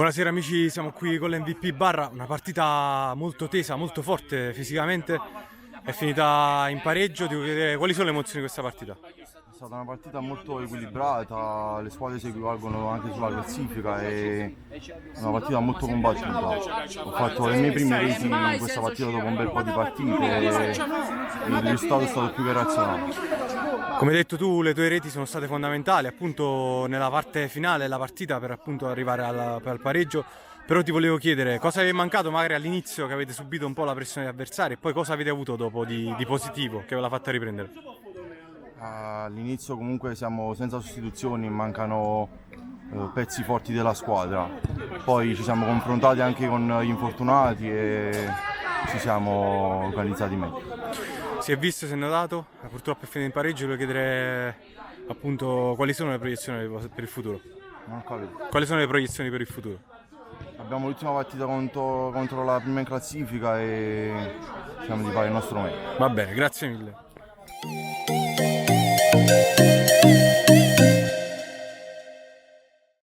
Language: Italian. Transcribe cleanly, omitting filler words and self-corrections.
Buonasera amici, siamo qui con l'MVP Barra, una partita molto tesa, molto forte fisicamente, è finita in pareggio. Devo chiedere quali sono le emozioni di questa partita? È stata una partita molto equilibrata, le squadre si equivalgono anche sulla classifica e una partita molto combattuta. Ho fatto le mie prime reti in questa partita dopo un bel po' di partite e il risultato è stato più che razionale. Come hai detto tu, le tue reti sono state fondamentali appunto nella parte finale della partita per appunto arrivare al pareggio, però ti volevo chiedere cosa vi è mancato magari all'inizio, che avete subito un po' la pressione degli avversari, e poi cosa avete avuto dopo di positivo che ve l'ha fatta riprendere? All'inizio comunque siamo senza sostituzioni, mancano pezzi forti della squadra, poi ci siamo confrontati anche con gli infortunati e ci siamo organizzati meglio. Si è visto, si è notato, purtroppo è finito in pareggio. Volevo chiedere appunto quali sono le proiezioni per il futuro. Non ho capito. Quali sono le proiezioni per il futuro? Abbiamo l'ultima partita contro la prima in classifica e cerchiamo di fare il nostro meglio. Va bene, grazie mille.